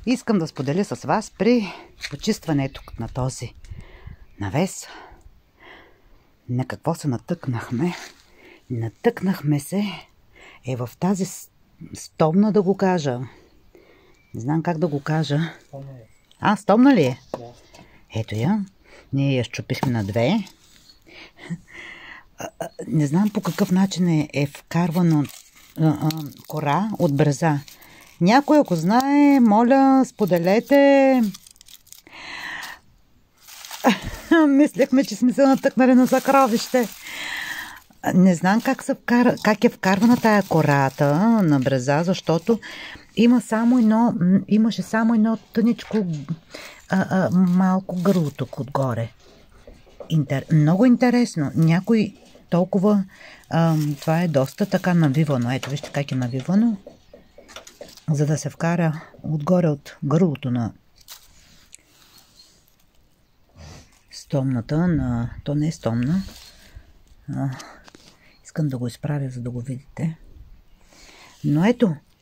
Искам да споделя с вас при почистването на този навес. На какво се натъкнахме? Натъкнахме се в тази стомна, да го кажа. Не знам как да го кажа. Стомна ли е? Да. Ето я. Ние я счупихме на две. Не знам по какъв начин е вкарвано кора от бреза. Някой, ако знае, моля, споделете. Мислехме, че сме се натъкнали на съкровище. Не знам как е вкарвана тая кората на бреза, защото имаше само едно тъничко малко гърло тук отгоре. Много интересно. Някой толкова... това е доста така навивано. Ето вижте как е навивано. За да се вкара отгоре от гърлото на стомната. То не е стомна. Искам да го изправя, за да го видите. Но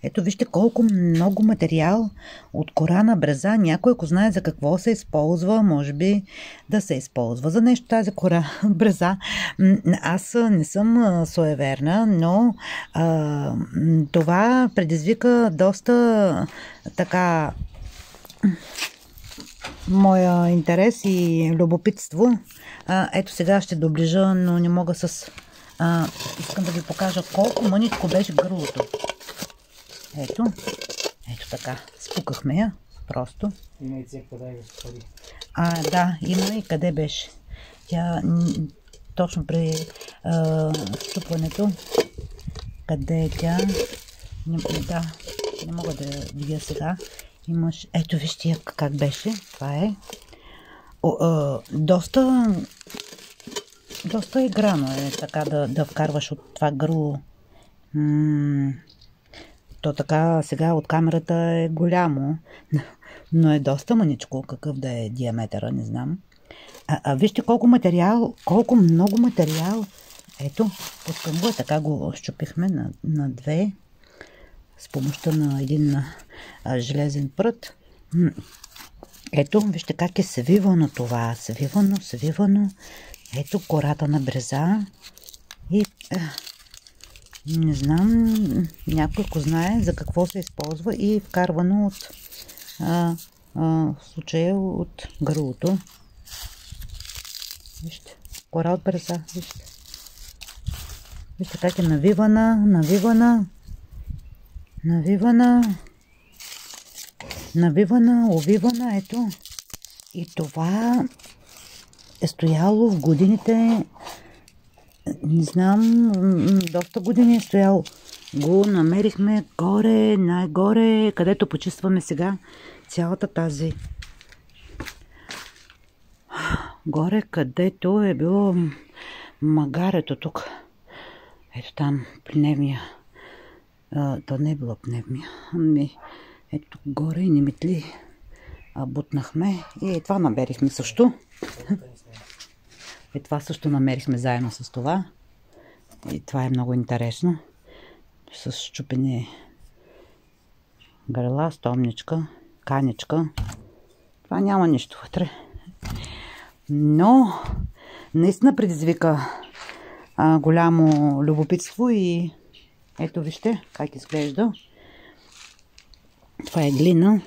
ето вижте колко много материал от кора на бреза. Някой, ако знае за какво се използва, може би да се използва за нещо тази кора бреза. Аз не съм суеверна, но това предизвика доста така моя интерес и любопитство. Ето сега ще доближа, но не мога искам да ви покажа колко мъничко беше гърлото. Ето така. Спукахме я. Просто. Има и цек къде го спади. Да, има и къде беше. Тя точно при щупването. Къде е тя? Не мога да я видя сега. Ето вижте как беше. Това е. Доста играно е така да вкарваш от това гърло. То така сега от камерата е голямо, но е доста мъничко, какъв да е диаметъра, не знам. Вижте колко много материал. Ето, пускам го, така го щупихме на две с помощта на един железен прът. Ето, вижте как е свивано това. Свивано. Ето кората на бреза. И не знам, някой ако знае за какво се използва и вкарвано от в случая от гърлото. Вижте, кора от бреза, вижте. Вижте как е навивана, увивана, ето. И това е стояло в годините. Не знам, доста години е стоял. Го намерихме горе, най-горе, където почистваме сега цялата тази. Горе, където е било магарето тук. Ето там, пневмия. То не е било пневмия. Ето горе и не метли. Бутнахме и това намерихме също. И това също намерихме заедно с това. И това е много интересно. С счупени гърла, стомничка, каничка. Това няма нищо вътре. Но наистина предизвика голямо любопитство и ето вижте как изглежда. Това е глина.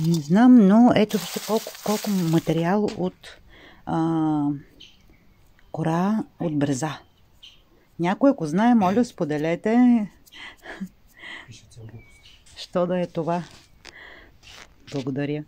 Не знам, но ето вижте колко материал от кора от бреза. Някой, ако знае, моля, споделете. Що да е това? Благодаря.